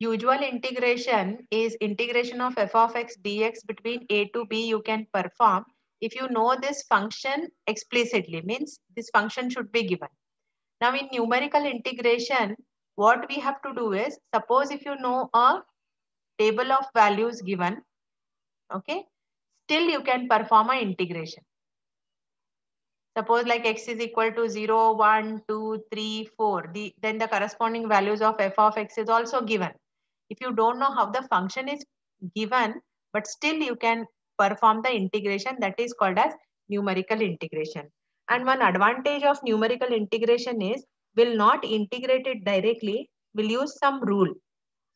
usual integration is integration of f of x dx between a to b you can perform if you know this function explicitly, means this function should be given. Now in numerical integration, what we have to do is, suppose if you know a table of values given, okay, still you can perform an integration. Suppose like x is equal to 0, 1, 2, 3, 4. Then the corresponding values of f of x is also given. If you don't know how the function is given, but still you can perform the integration, that is called as numerical integration. And one advantage of numerical integration is, will not integrate it directly, will use some rule.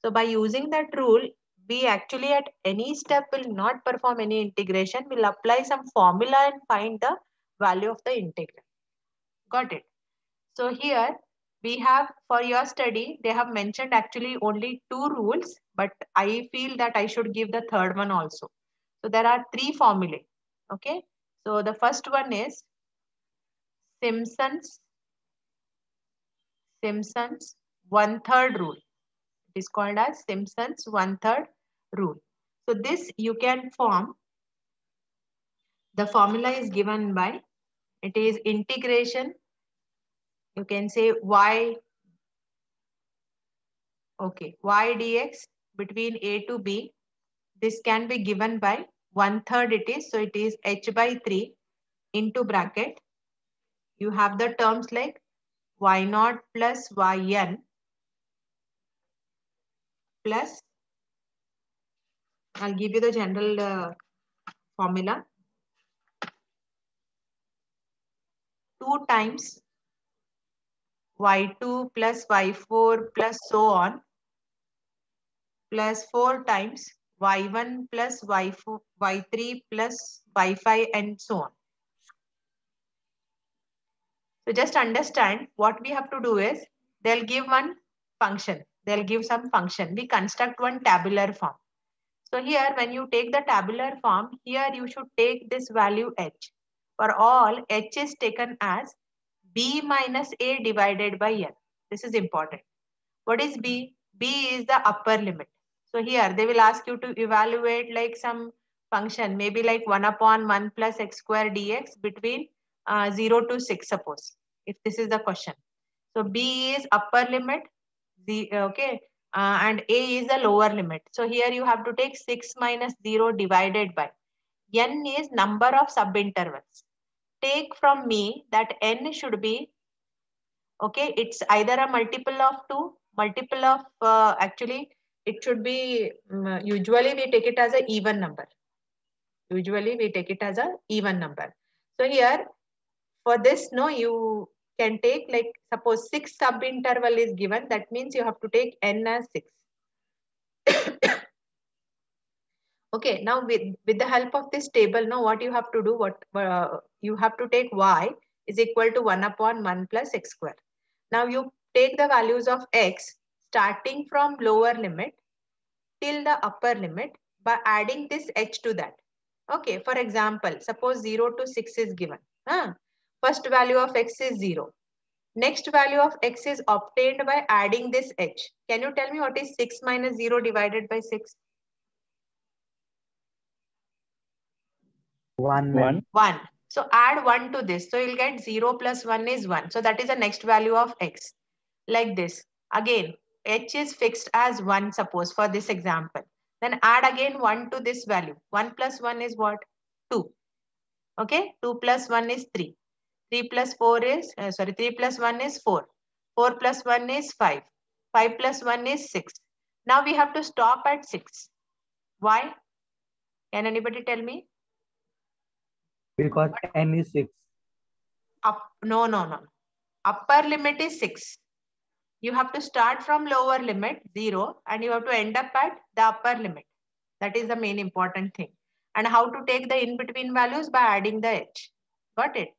So by using that rule, we actually at any step will not perform any integration, will apply some formula and find the value of the integral. Got it? So here we have, for your study, they have mentioned actually only 2 rules, but I feel that I should give the third one also. So there are 3 formulae. Okay. So the first one is Simpson's 1/3 rule. It is called as Simpson's 1/3 rule. So this you can form. The formula is given by, it is integration. You can say y, okay, y dx between a to b. This can be given by 1/3 it is. So it is h by 3 into bracket. You have the terms like y0 plus yn plus, I'll give you the general formula, 2 times y2 plus y4 plus so on, plus 4 times y1 plus y4, y3 plus y5 and so on. So just understand what we have to do is, they'll give one function, they'll give some function. We construct one tabular form. So here when you take the tabular form, here you should take this value h. For all, h is taken as b minus a divided by n. This is important. What is b? B is the upper limit. So here they will ask you to evaluate like some function, maybe like 1 upon 1 plus x square dx between 0 to 6, suppose, if this is the question. So b is upper limit, okay, and a is the lower limit. So here you have to take 6 minus 0 divided by n is number of subintervals. Take from me that n should be, okay, it's either a multiple of 2, multiple of, actually it should be, usually we take it as an even number. Usually we take it as an even number. So here for this, no, you can take like, suppose 6 subinterval is given, that means you have to take n as 6. Okay, now with the help of this table, now what you have to do, you have to take y is equal to 1 upon 1 plus x square. Now you take the values of x starting from lower limit till the upper limit by adding this h to that. Okay, for example, suppose 0 to 6 is given. First value of x is 0. Next value of x is obtained by adding this h. Can you tell me what is 6 minus 0 divided by 6? 1. 1. So add 1 to this. So you'll get 0 plus 1 is 1. So that is the next value of x. Like this. Again, h is fixed as 1, suppose, for this example. Then add again 1 to this value. 1 plus 1 is what? 2. Okay. 2 plus 1 is 3. 3 plus 4 is, 3 plus 1 is 4. 4 plus 1 is 5. 5 plus 1 is 6. Now we have to stop at 6. Why? Can anybody tell me? Because n is 6. No. Upper limit is 6. You have to start from lower limit 0 and you have to end up at the upper limit. That is the main important thing. And how to take the in-between values? By adding the h. Got it?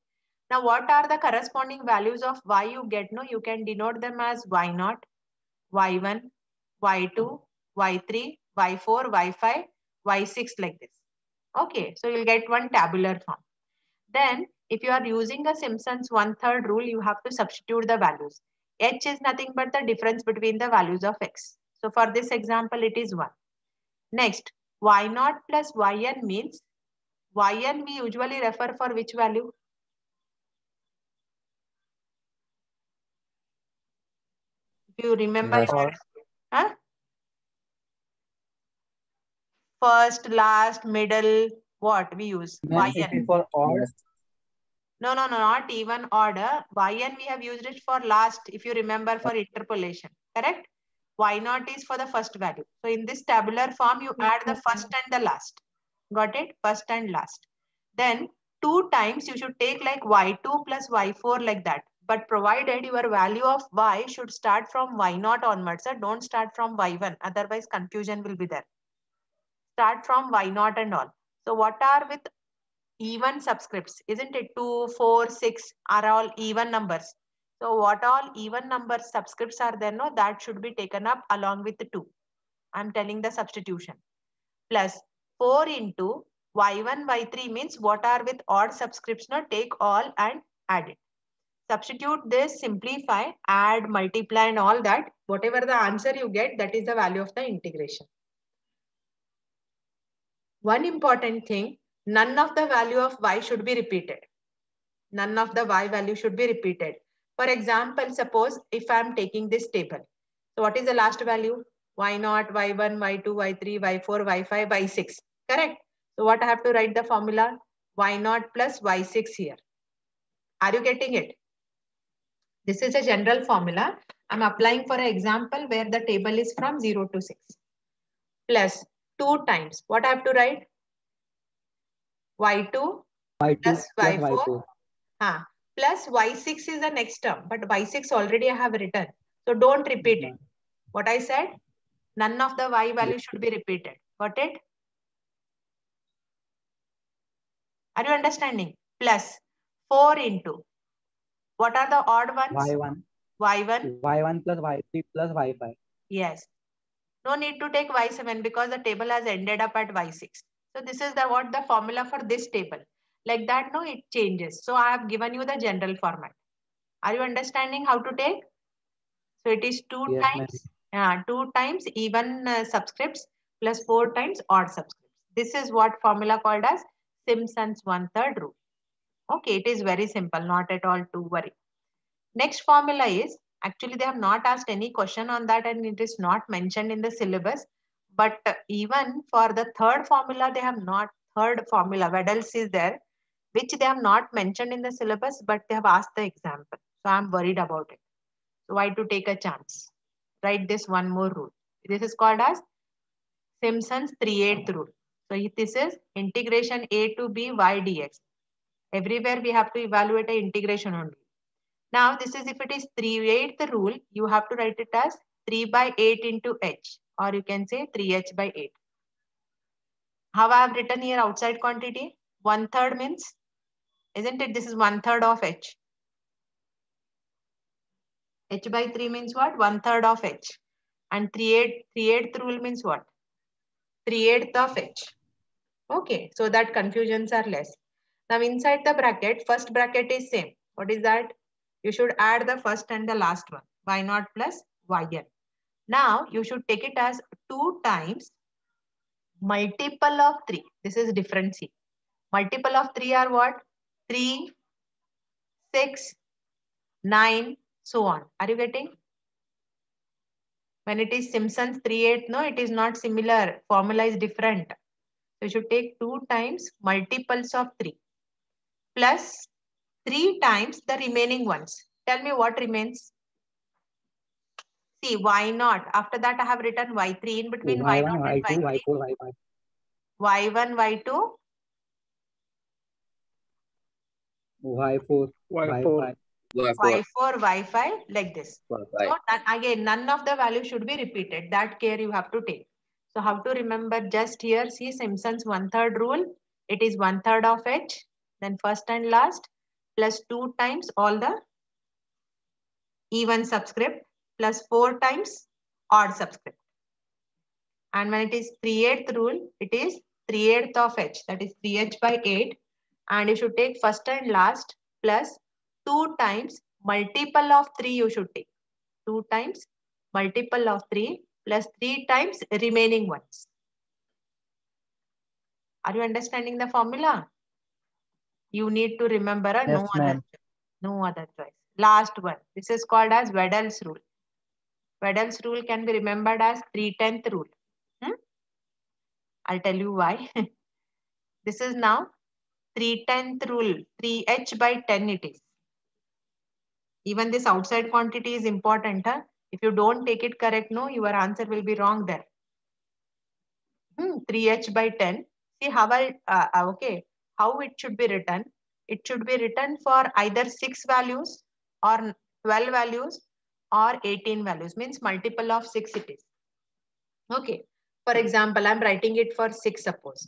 Now what are the corresponding values of y you get? No, you can denote them as y0, y1, y2, y3, y4, y5, y6, like this. Okay, so you'll get one tabular form. Then if you are using a Simpson's 1/3 rule, you have to substitute the values. H is nothing but the difference between the values of x. So for this example, it is 1. Next, y0 plus yn means, yn we usually refer for which value? If you remember your, huh? First, last, middle, what we use? Yn. For odd. No, not even order. Yn we have used it for last, if you remember, for interpolation, correct? Y0 is for the first value. So in this tabular form, you add the first and the last. Got it? First and last. Then 2 times you should take like y2 plus y4 like that. But provided your value of y should start from y0 onwards. So don't start from y1. Otherwise confusion will be there. Start from y0 and all. So what are with even subscripts? Isn't it 2, 4, 6 are all even numbers? So what all even number subscripts are there? No, that should be taken up along with the 2. I'm telling the substitution. Plus 4 into y1, y3 means what are with odd subscripts? No, take all and add it. Substitute this, simplify, add, multiply and all that. Whatever the answer you get, that is the value of the integration. One important thing, none of the value of y should be repeated. None of the y value should be repeated. For example, suppose if I am taking this table. So what is the last value? y0, y1, y2, y3, y4, y5, y6. Correct? So what I have to write the formula? y0 plus y6 here. Are you getting it? This is a general formula. I'm applying for an example where the table is from 0 to 6. Plus 2 times. What I have to write? y2 plus y4. Plus y6 is the next term, but y6 already I have written. So don't repeat it. What I said, none of the y value should be repeated. Got it? Are you understanding? Plus 4 into, what are the odd ones? y1. y1. y1 plus y3 plus y5. Yes. No need to take y7 because the table has ended up at y6. So this is what the formula for this table. Like that, no, it changes. So I have given you the general format. Are you understanding how to take? So it is 2 times 2 times even subscripts plus 4 times odd subscripts. This is what formula called as Simpson's 1/3 rule. Okay, it is very simple, not at all to worry. Next formula is, actually they have not asked any question on that and it is not mentioned in the syllabus. But even for the third formula, they have not, third formula, what else is there, which they have not mentioned in the syllabus, but they have asked the example. So I'm worried about it. So why to take a chance? Write this one more rule. This is called as Simpson's 3/8 rule. So this is integration a to b y dx. Everywhere we have to evaluate a integration only. Now this is, if it is 3/8 rule, you have to write it as 3/8 into h, or you can say 3h by 8. How I have written here outside quantity? 1/3 means, isn't it? This is 1/3 of h. H by 3 means what? 1/3 of h. And 3/8 rule means what? 3/8 of h. Okay, so that confusions are less. Now inside the bracket, first bracket is same. What is that? You should add the first and the last one. y0 plus yn. Now you should take it as 2 times multiple of 3. This is different. See. Multiple of 3 are what? 3, 6, 9, so on. Are you getting? When it is Simpson's 3/8, no, it is not similar. Formula is different. So you should take 2 times multiples of 3 plus 3 times the remaining ones. Tell me what remains. See, y0. After that, I have written y3 in between y1, y0 and y2, y3. y4, y5. y1, y2. y4, y5. y4, y5, like this. So again, none of the values should be repeated. That care you have to take. So how to remember? Just here, see Simpson's 1/3 rule. It is 1/3 of h, then first and last, plus 2 times all the even subscript, plus 4 times odd subscript. And when it is 3/8 rule, it is 3/8 of h, that is 3h by 8. And you should take first and last plus 2 times multiple of 3 you should take. 2 times multiple of 3 plus 3 times remaining ones. Are you understanding the formula? You need to remember Yes, ma'am. no other choice. Last one. This is called as Weddell's rule. Weddell's rule can be remembered as 3/10 rule. I'll tell you why. This is now 3/10 rule. 3h by 10 it is. Even this outside quantity is important. Huh? If you don't take it correct, no, your answer will be wrong there. 3h by 10. See how how it should be written. It should be written for either 6 values or 12 values or 18 values. Means multiple of 6 it is. Okay. For example, I'm writing it for 6 suppose.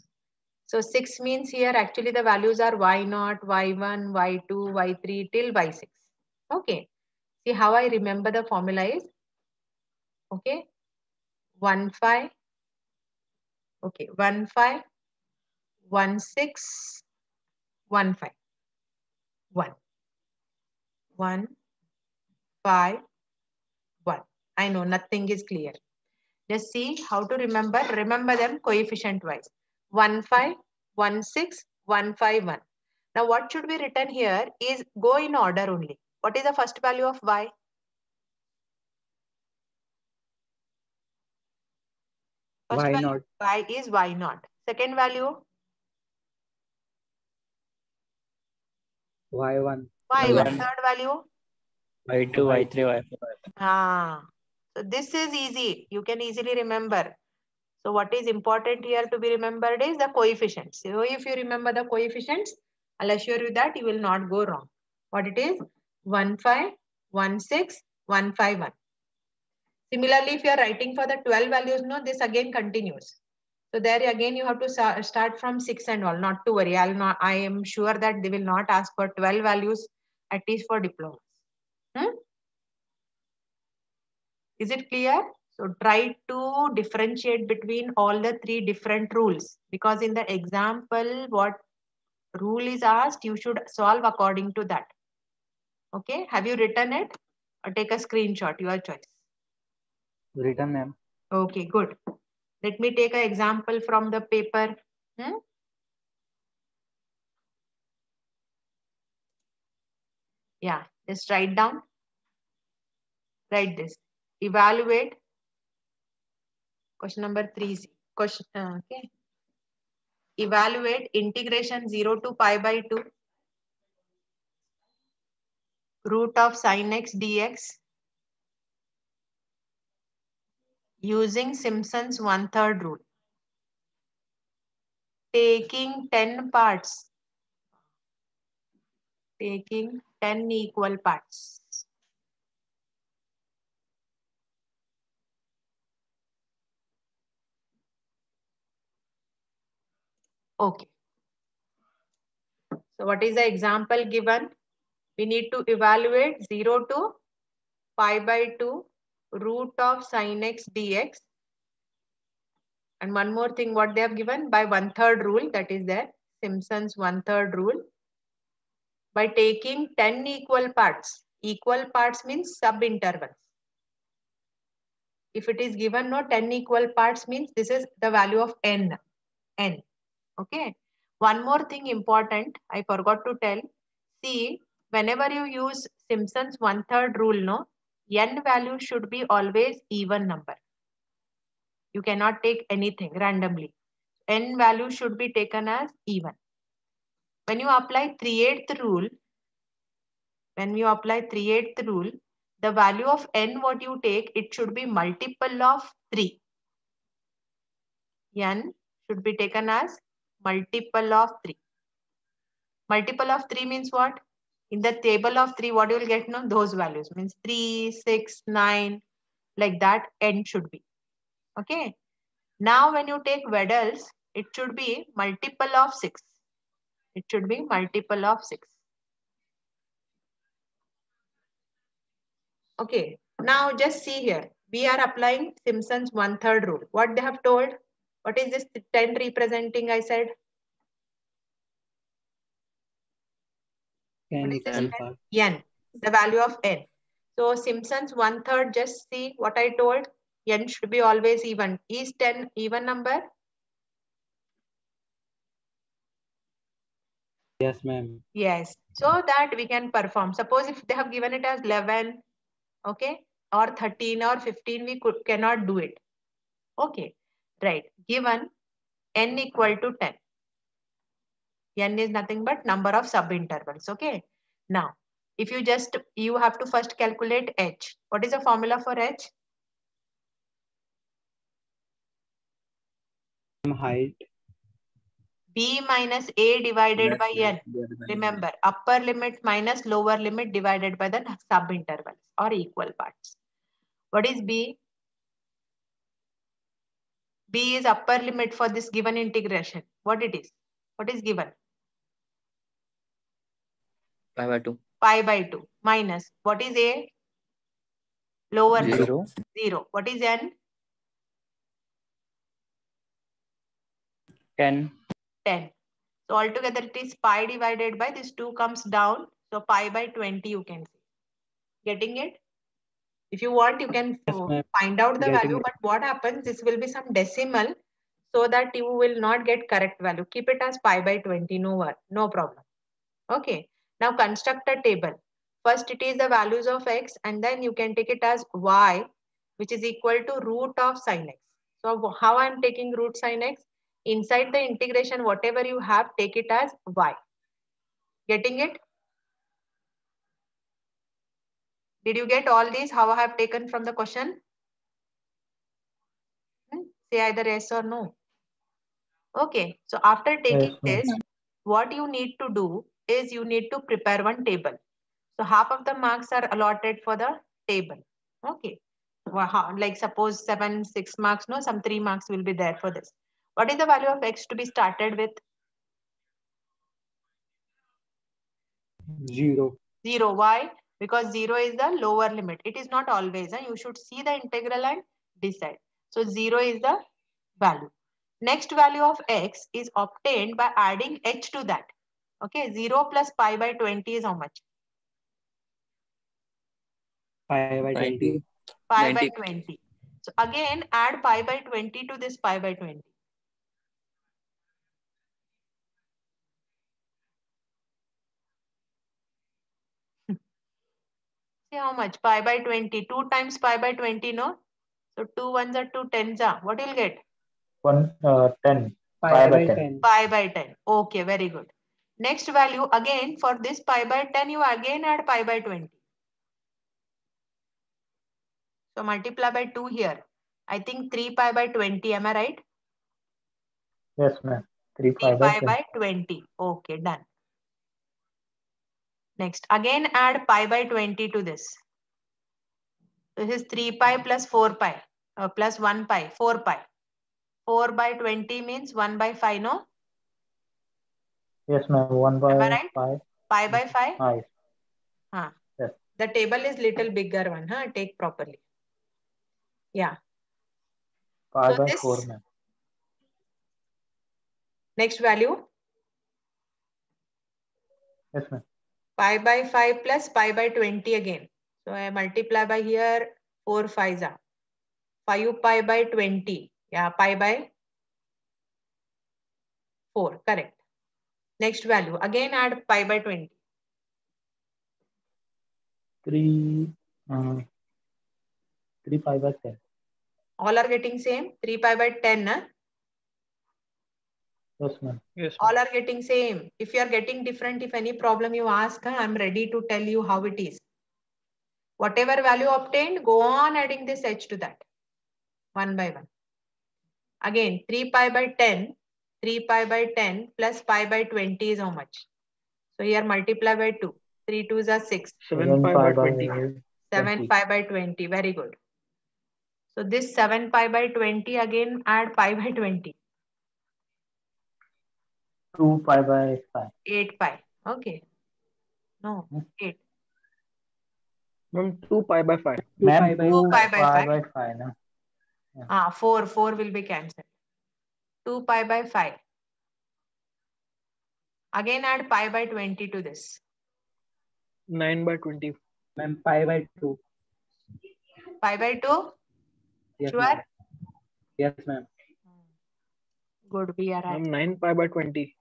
So 6 means here actually the values are y0, y1, y2, y3 till y6. Okay. See how I remember the formula is. Okay. 1, 5. Okay. 1, 5. 1, 6. 1, 5. 1. 1, 5, 1. I know nothing is clear. Just see how to remember. Remember them coefficient wise. 1, 5, 1, 6, 1, 5, 1. Now what should be written here is go in order only. What is the first value of y? First Y value not. of y is y0. Second value? Y1. y1. Y1. Third value? Y2, Y3, Y4. So this is easy. You can easily remember. So what is important here to be remembered is the coefficients. So if you remember the coefficients, I'll assure you that you will not go wrong. What it is? 1, 5, 1, 6, 1, 5, 1. Similarly, if you are writing for the 12 values, no, this again continues. So there again, you have to start from 6 and all. Not to worry. I am sure that they will not ask for 12 values, at least for diplomas. Is it clear? So try to differentiate between all the 3 different rules, because in the example, what rule is asked, you should solve according to that. Okay. Have you written it? Or take a screenshot, your choice. Written, ma'am. Okay, good. Let me take an example from the paper. Yeah, just write down. Write this. Evaluate. Question number 3. Question. Okay. Evaluate integration 0 to pi by 2. Root of sin x dx using Simpson's 1/3 rule. Taking 10 parts. Taking 10 equal parts. Okay. So what is the example given? We need to evaluate 0 to pi by 2 root of sin x dx. And one more thing, what they have given by 1/3 rule, that is there, Simpson's 1/3 rule. By taking 10 equal parts. Equal parts means sub-intervals. If it is given, no, 10 equal parts means this is the value of n. Okay. One more thing important, I forgot to tell. See, whenever you use Simpson's 1/3 rule, no, n value should be always even number. You cannot take anything randomly. N value should be taken as even. When you apply 3/8 rule, the value of n what you take, it should be multiple of 3. N should be taken as multiple of 3. Multiple of 3 means what? In the table of 3, what you will get? No, those values means 3, 6, 9, like that n should be. Okay. Now when you take Weddell's, it should be multiple of 6. It should be multiple of 6. Okay. Now just see here. We are applying Simpson's 1/3 rule. What they have told? What is this 10 representing? I said. N What is this equal part. n? The value of n. So Simpson's 1/3. Just see what I told. N should be always even. Is 10 even number? Yes, ma'am. Yes. So that we can perform. Suppose if they have given it as 11, okay, or 13 or 15, we cannot do it. Okay, right. Given N equal to 10. N is nothing but number of subintervals. Okay. Now, if you have to first calculate H. What is the formula for H? Height. B minus A divided by N. Remember, upper limit minus lower limit divided by the subintervals or equal parts. What is B? B is upper limit for this given integration. What it is? What is given? Pi by 2. Pi by 2 minus. What is A? Lower 0. 0. What is N? 10. 10. So altogether it is pi divided by this 2 comes down. So pi by 20 you can see. Getting it? If you want, you can find out the value. But what happens? This will be some decimal so that you will not get correct value. Keep it as pi by 20. No problem. Okay. Now construct a table. First it is the values of x and then you can take it as y, which is equal to root of sin x. So how I am taking root sin x? Inside the integration, whatever you have, take it as y. Getting it? Did you get all these? How I have taken from the question? Say either yes or no. Okay. So after taking this, what you need to do is you need to prepare one table. So half of the marks are allotted for the table. Okay. Like suppose 7, 6 marks, no, some 3 marks will be there for this. What is the value of x to be started with? 0. 0. Why? Because 0 is the lower limit. It is not always. You should see the integral and decide. So 0 is the value. Next value of x is obtained by adding h to that. Okay. 0 plus pi by 20 is how much? Pi by 20. Pi by 20. So again, add pi by 20 to this pi by 20. See how much? Pi by 20. 2 times pi by 20, no? So 2 ones are 2 tens are. What you'll get? 10. Pi by 10. Pi by 10. Okay, very good. Next value, again, for this pi by 10, you again add pi by 20. So multiply by 2 here. I think 3 pi by 20. Am I right? Yes, ma'am. 3 pi by 20. Okay, done. Next, again add pi by 20 to this. This is 3 pi plus 4 pi. Plus 1 pi. 4 pi. 4 by 20 means 1 by 5, no? Yes, ma'am. 1 by right? 5. Pi by 5? Yes. The table is little bigger one. Take properly. Yeah. Pi by 4, ma'am. Next value? Yes, ma'am. Pi by 5 plus pi by 20 again. So I multiply by here 4 5s are. 5 pi by 20. Yeah, pi by 4. Correct. Next value. Again add pi by 20. 3 pi by 10. All are getting same? 3 pi by 10, huh? Yes, ma'am. Yes, all are getting same. If you are getting different, if any problem you ask, I'm ready to tell you how it is. Whatever value obtained, go on adding this h to that. 1 by 1. Again, 3 pi by 10. 3 pi by 10 plus pi by 20 is how much? So here multiply by 2. 3 2s are 6. 7 pi by 20. 7 pi by 20. Very good. So this 7 pi by 20 again add pi by 20. 2 pi by 5. 8 pi. Okay. No, 8. Ma'am, 2 pi by 5. 2 pi by 5. No? Yeah. 4 will be cancelled. 2 pi by 5. Again add pi by 20 to this. 9 by 20. Ma'am, pi by 2. Pi by 2? Yes, Sure? ma'am. Yes, ma'am. Good, we are Ma'am, at 9 pi by 20.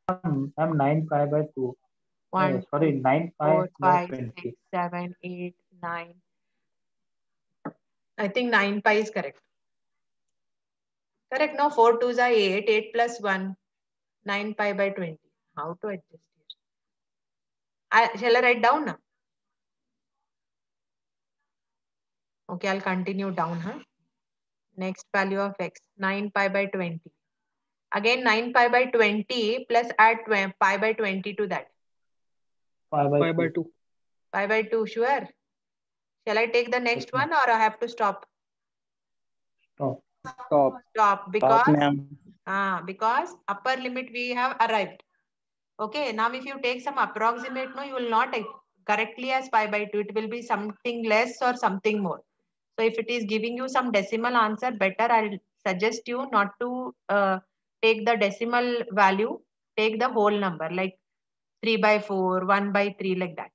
I'm 9 pi by 2. 1, Sorry, 2, 9 pi 4, by 5, 20. 6, 7, 8, 9. I think 9 pi is correct. Correct, no? 4 2s are 8, 8 plus 1, 9 pi by 20. How to adjust here? Shall I write down now? Okay, I'll continue down, huh? Next value of x, 9 pi by 20. Again, 9 pi by 20 plus add pi by 20 to that. Pi by 2. Pi by 2, sure. Shall I take the next one or I have to stop? Stop. Stop, Stop, because ma'am. because upper limit we have arrived. Okay, now if you take some approximate, no, you will not correctly as pi by 2. It will be something less or something more. So if it is giving you some decimal answer, better I'll suggest you not to take the decimal value, take the whole number like 3 by 4, 1 by 3 like that.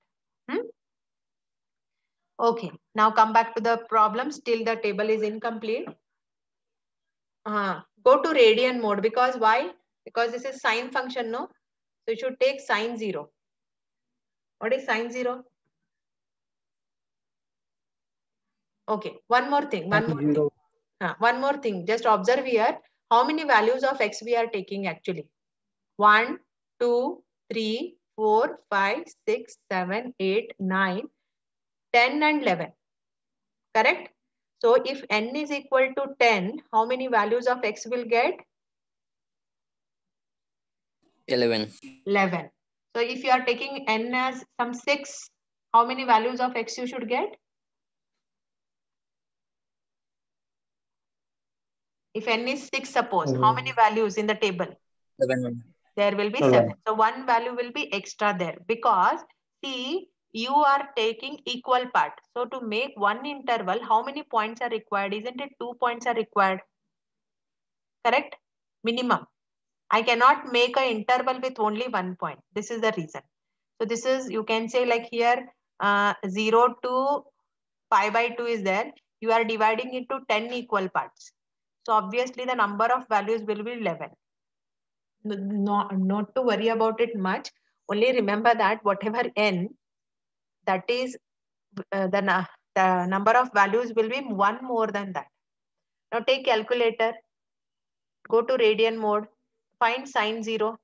Okay, now come back to the problem. Still the table is incomplete. Go to radian mode, because why? Because this is sine function, no? So you should take sine 0. What is sine 0? Okay, one more thing. One more thing. Just observe here. How many values of x we are taking actually? 1, 2, 3, 4, 5, 6, 7, 8, 9, 10 and 11. Correct? So if n is equal to 10, how many values of x will get? 11. 11. So if you are taking n as some 6, how many values of x you should get? If n is 6, suppose, how many values in the table? 11. There will be 7. So one value will be extra there, because see, you are taking equal part. So to make one interval, how many points are required? Isn't it 2 points are required? Correct? Minimum. I cannot make an interval with only 1 point. This is the reason. So this is, you can say like here, 0 to pi by 2 is there. You are dividing into 10 equal parts. So obviously the number of values will be 11. Not to worry about it much. Only remember that whatever n, that is the number of values will be one more than that. Now take calculator. Go to radian mode. Find sine 0.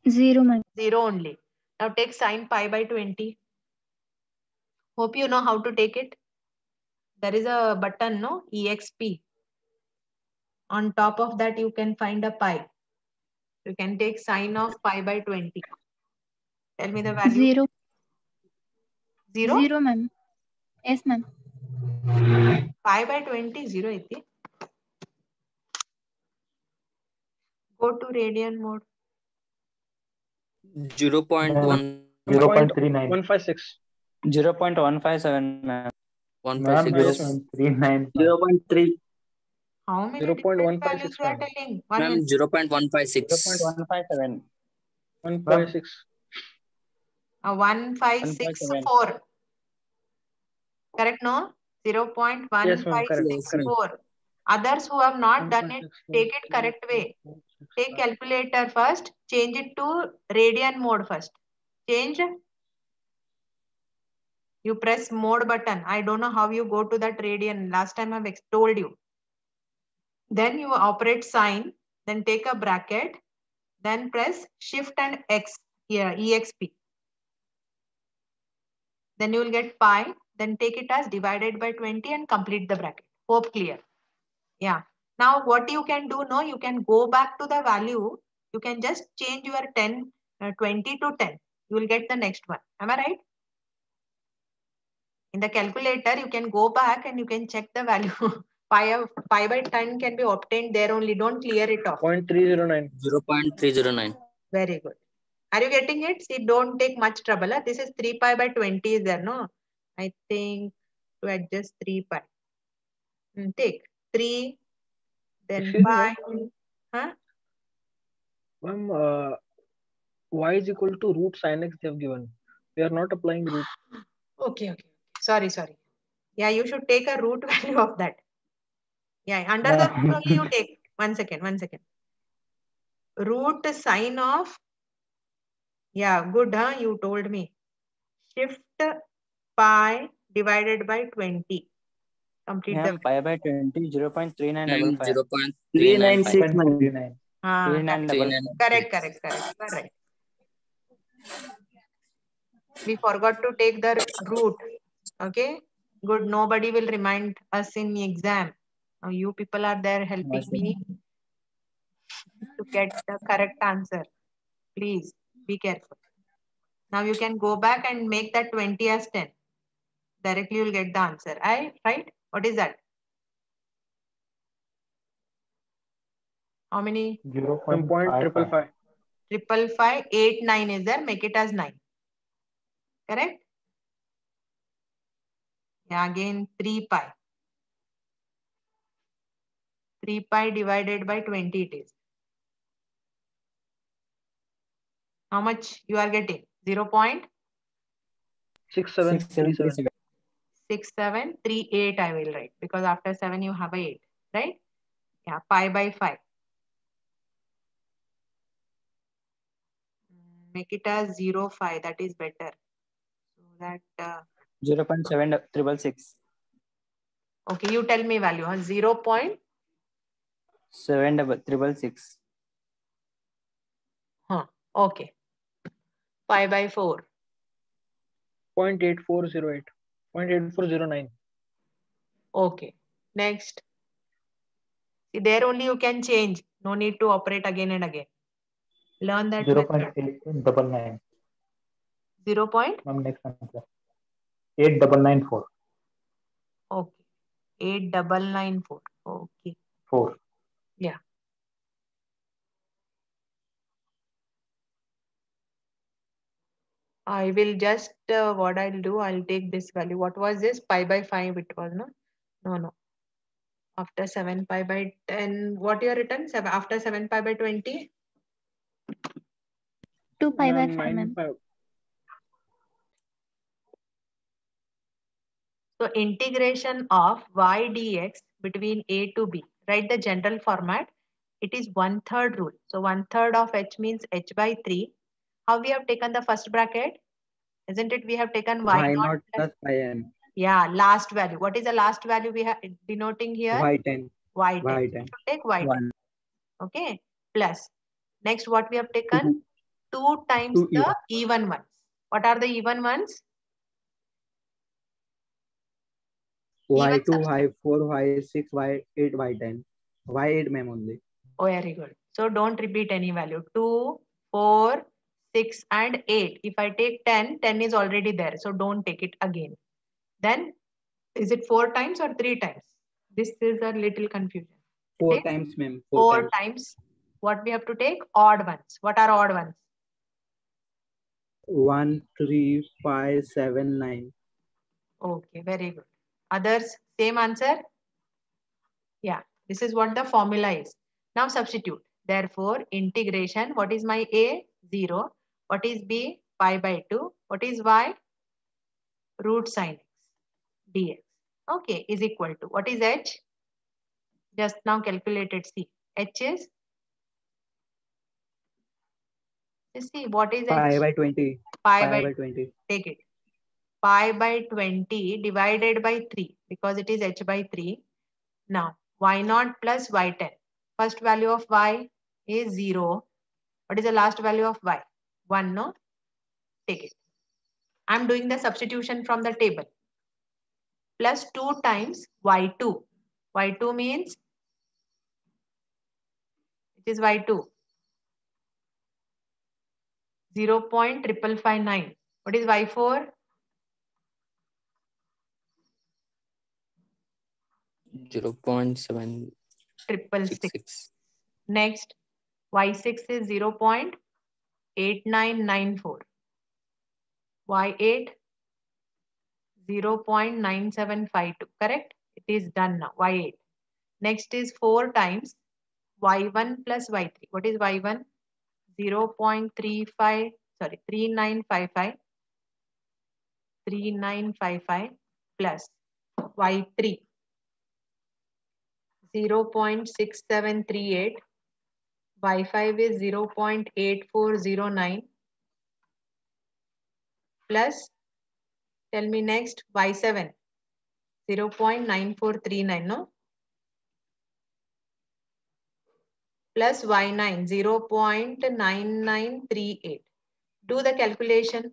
0. 0 only. Now take sine pi by 20. Hope you know how to take it. There is a button, no? EXP. On top of that, you can find a pi. You can take sine of pi by 20. Tell me the value. 0. 0? 0, ma'am. Yes, ma'am. Pi by 20, 0 iti. Go to radian mode. 0.1. 0.39. 156. 0.157, ma'am. 156. 0.39. 0.3. How many different values 0.156, you are ma'am. telling? Ma'am, 0.156. 0.157. 156. 1.564. Correct, no? 0.154. Yes, ma'am. Correct. Others who have not done it, take it correct way. Take calculator first. Change it to radian mode first. Change. You press mode button. I don't know how you go to that radian. Last time I've told you. Then you operate sine. Then take a bracket. Then press shift and X here, EXP. Then you will get pi. Then take it as divided by 20 and complete the bracket. Hope clear. Yeah. Now what you can do, no, you can go back to the value. You can just change your 20 to 10. You will get the next one. Am I right? In the calculator, you can go back and you can check the value. Pi by 10 can be obtained there only. Don't clear it off. 0.309. 0.309. Very good. Are you getting it? See, don't take much trouble. Huh? This is 3 pi by 20 is there, no? I think to adjust 3 pi. Take 3, then pi. Huh? Ma'am, y is equal to root sin x they have given. We are not applying root. Okay. Sorry. Yeah, you should take a root value of that. Yeah, under the root only you take. 1 second, 1 second. Root sign of, yeah, good, huh? You told me. Shift pi divided by 20. Complete the. Pi by 20, 0.3955. 0.396. 0.39. Correct. You are right. We forgot to take the root. Okay. Good. Nobody will remind us in the exam. Now you people are there helping me to get the correct answer. Please be careful. Now you can go back and make that 20 as 10. Directly you'll get the answer. Right? What is that? How many? 1.555. 555, 8, 9 is there. Make it as 9. Correct? Yeah, again 3 pi. 3 pi divided by 20 it is. How much you are getting? 6737. 6738 I will write because after 7 you have a 8, right? Yeah, pi by 5. Make it as 0.5, that is better. So that 0.7666. okay, you tell me value. 0.7666. Okay. Pi by 4. 0.8408. 0.8409. Okay. Next. See, there only you can change. No need to operate again and again. Learn that. 0.8999. 0. Ma'am, next answer. 8994. Okay. 8994. Okay. 4. Yeah. I will just, what I'll do, I'll take this value. What was this? Pi by 5 it was, no? No. After 7 pi by 10, what you are written? After 7 pi by 20? 2 pi by 5, 9, ma'am. 5. So integration of y dx between a to b. Write the general format. It is 1/3 rule. So 1/3 of h means h by 3. How we have taken the first bracket? Isn't it? We have taken y naught plus yn. Yeah, last value. What is the last value we have denoting here? Y10. Y10. Y10. We should take Y10. Okay. Plus. Next, what we have taken? 2 times Two the even ones. What are the even ones? Y2, Y4, Y6, Y8, Y10. Y8 ma'am only. Oh, very good. So don't repeat any value. 2, 4, 6 and 8. If I take 10, 10 is already there. So don't take it again. Then is it 4 times or 3 times? This is a little confusion. 4 times ma'am. 4 times. What we have to take? Odd ones. What are odd ones? 1, 3, 5, 7, 9. Okay, very good. Others, same answer? Yeah, this is what the formula is. Now substitute. Therefore, integration, what is my A? 0. What is B? Pi by 2. What is Y? Root sin x dx. Okay, is equal to, what is H? Just now calculated, see. H is? Let's see, what is H? Pi by 20. Pi by 20. Take it. Pi by 20 divided by 3 because it is h by 3. Now, y0 plus y10. First value of y is 0. What is the last value of y? 1, no? Take it. I'm doing the substitution from the table. Plus 2 times y2. y2 means it is y2. 0.559. What is y4? 0.766. Next, y6 is 0.8994. y8 0.9752. Correct? It is done now. y8. Next is 4 times y1 plus y3. What is y1? 0.35, sorry, 3955. 3955 plus y3 0.6738, y5 is 0.8409 plus, tell me next, y7 0.9439, no? Plus y9 0.9938. Do the calculation.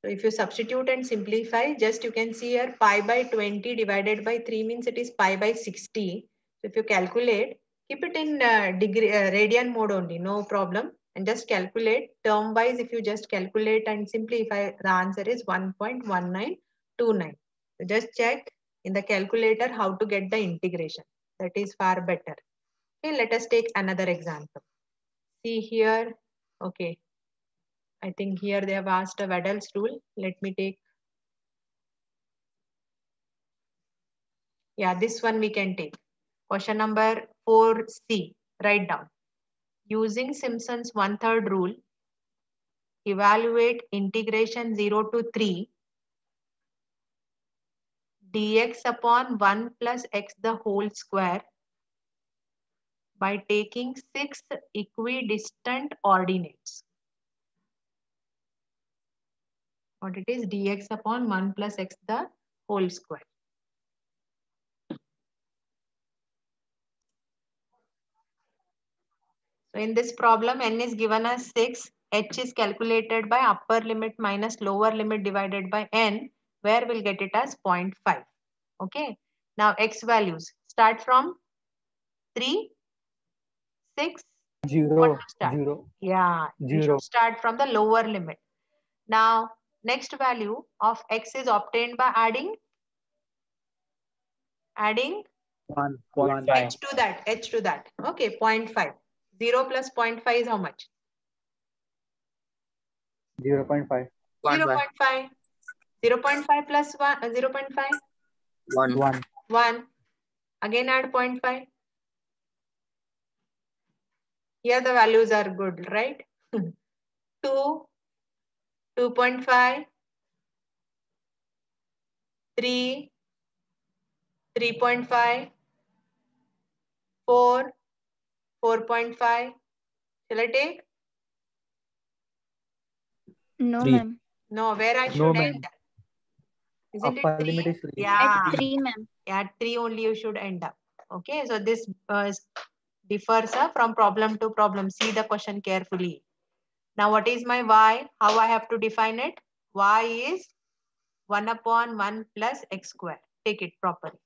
So if you substitute and simplify, just you can see here pi by 20 divided by 3 means it is pi by 60. So if you calculate, keep it in radian mode only, no problem. And just calculate term wise. If you just calculate and simplify, the answer is 1.1929. So just check in the calculator how to get the integration. That is far better. Okay, let us take another example. See here. Okay. I think here they have asked a Wedel's rule. Let me take. Yeah, this one we can take. Question number 4C. Write down. Using Simpson's 1/3 rule, evaluate integration 0 to 3 dx upon 1 plus x the whole square by taking 6 equidistant ordinates. What it is? Dx upon 1 plus x the whole square. So in this problem, n is given as 6, h is calculated by upper limit minus lower limit divided by n, where we'll get it as 0.5. Okay. Now x values start from 3, 6, 0, start. 0. Yeah, you should start from the lower limit. Now, next value of x is obtained by adding 1. h to that, Okay, 0.5. 0 plus 0.5 is how much? 0.5. 0.5. 0.5 plus 1, 0.5? 1. 1. Again add 0.5. Here the values are good, right? 2, 2.5, 3, 3.5, 4, 4.5. Shall I take? No, 3. ma'am. No, where I should No, ma'am. end? Isn't Upper it 3? limit is 3. Yeah. At 3, ma'am. At 3 only you should end up. Okay, so this differs from problem to problem. See the question carefully. Now what is my y? How I have to define it? Y is 1 upon 1 plus x square. Take it properly.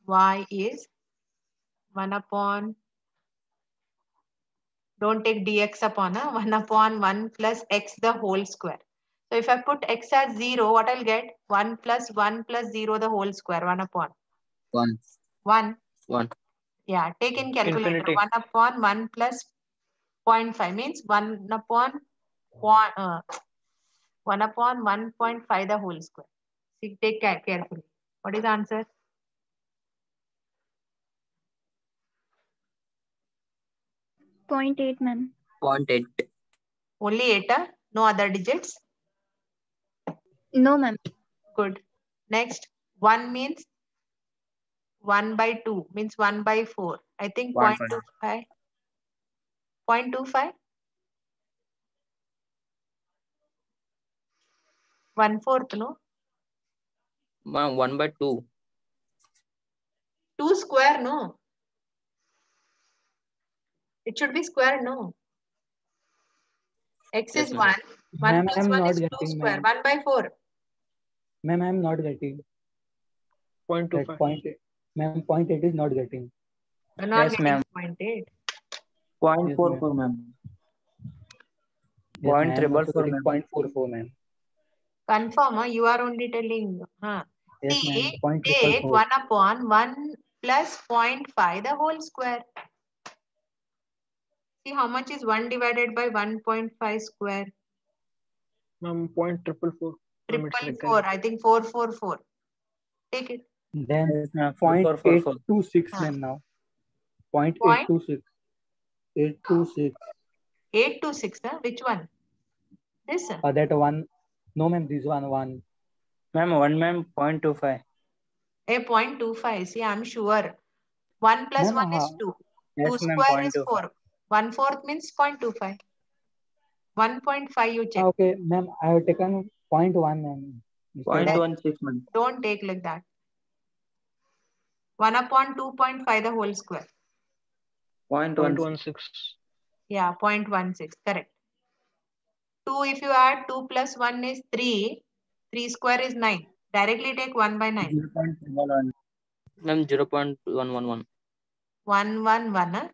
Y is 1 upon, don't take dx upon, 1 upon 1 plus x the whole square. So if I put x as 0, what I'll get? 1 plus 1 plus 0 the whole square, 1 upon. 1. 1. 1. Yeah, take in calculator. Infinity. 1 upon 1 plus 0.5 means 1 upon 1 upon 1.5 the whole square. See, take care carefully. What is the answer? 0.8, ma'am. 0.8. Only 8, no other digits? No, ma'am. Good. Next, 1 means 1 by 2 means 1 by 4. I think 0.25. 0.25? 1/4, no? 1 by 2. 2 square, no? It should be square, no? X Yes, is ma'am. 1. 1 Ma'am, plus I'm 1 not is 2 getting, square. ma'am. 1 by 4. Ma'am, I'm not getting. 0.25. That 0.8. Ma'am, 0.8 is not getting. You're not Yes, getting ma'am. 0.8. 0.44, ma'am. Yes, ma'am. I'm also 0.444, getting ma'am. 0.44, ma'am. Confirm, you are only telling. Yes, ma'am. See, take 0.444. 1 upon 1 plus 0.5 the whole square. See how much is 1 divided by 1.5 square? 0.444. 444. I think 444. Take it. Then Yes, ma'am. 0.826, ma'am, now. 0.826. 826. 826, which one? This? That one. No, ma'am. This one. Ma'am, 1 ma'am, 0.25. A 0.25. See, I'm sure. 1 plus Ma'am, 1 is 2. Yes, 2 ma'am, square is 0.25. 4. 1/4 means 0.25. 1.5 you check. Okay, ma'am. I have taken 0.1, ma'am. 0.16, ma'am. Don't take like that. 1 upon 2.5 the whole square. 0.16. 0.16. Yeah, 0.16. Correct. 2 if you add 2 plus 1 is 3. 3 square is 9. Directly take 1 by 9. 0.11. Ma'am, 0.111. 111.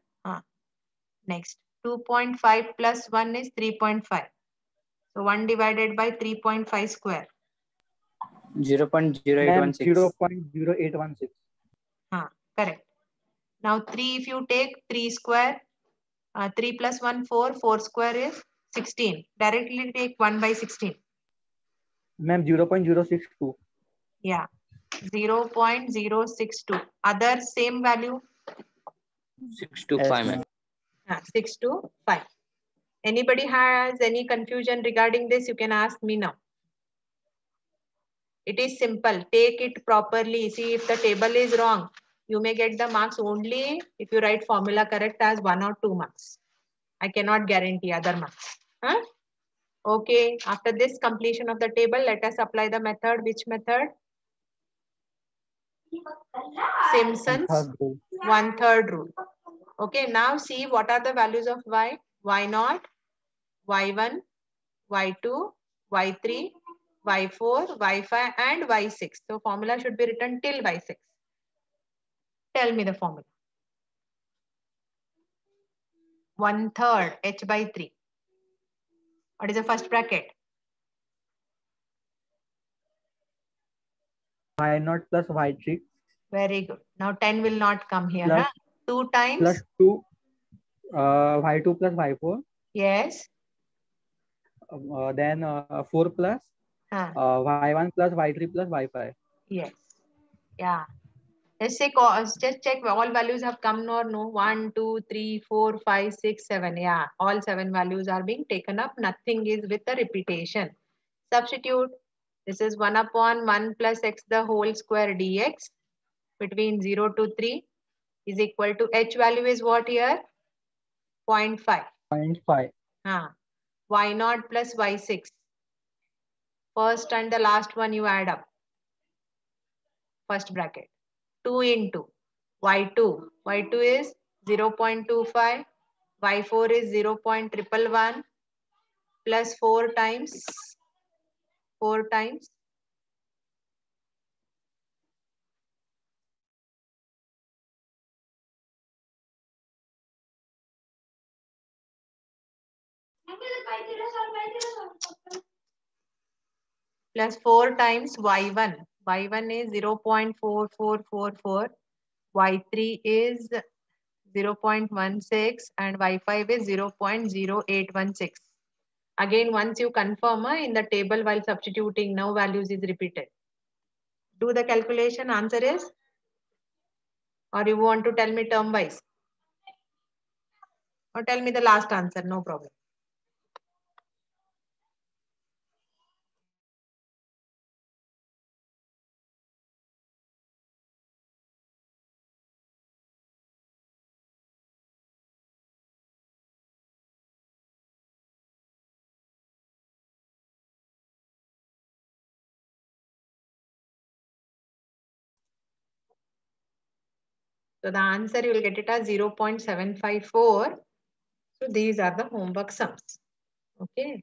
Next. 2.5 plus 1 is 3.5. So 1 divided by 3.5 square. 0.0816. 0.0816. Correct. Now 3 if you take 3 square. 3 plus 1 4. 4 square is 16. Directly take 1 by 16. Ma'am, 0.062. Yeah. 0.062. Other same value. 6 to 5, ma'am. 6 to 5. Anybody has any confusion regarding this, you can ask me now. It is simple. Take it properly. See, if the table is wrong, you may get the marks only if you write formula correct as 1 or 2 marks. I cannot guarantee other marks. Okay. After this completion of the table, let us apply the method. Which method? Simpson's Third rule. 1/3 rule. Okay. Now see what are the values of y. Y0, y1, y2, y3, y4, y5 and y6. So formula should be written till y6. Tell me the formula. 1/3 h by 3. What is the first bracket? Y0 plus Y3 Very good. Now 10 will not come here. Plus- 2 times. plus 2 Y2 plus Y4. Yes. Then 4 plus Y1 plus Y3 plus Y5. Yes. Yeah. Let's say, just check all values have come or no. 1, 2, 3, 4, 5, 6, 7. Yeah. All 7 values are being taken up. Nothing is with the repetition. Substitute. This is 1 upon 1 plus x the whole square dx between 0 to 3 is equal to h value is what here? 0.5. 0.5. Y0 plus y6. First and the last one you add up. First bracket. 2 into y2. Y2 is 0.25. Y4 is 0.111 plus 4 times. Plus 4 times y1. Y1 is 0.4444. Y3 is 0.16 and y5 is 0.0816. Again, once you confirm in the table while substituting, now values is repeated. Do the calculation, answer is? Or you want to tell me term wise? Or tell me the last answer, no problem. So the answer you will get it as 0.754. So these are the homework sums. Okay.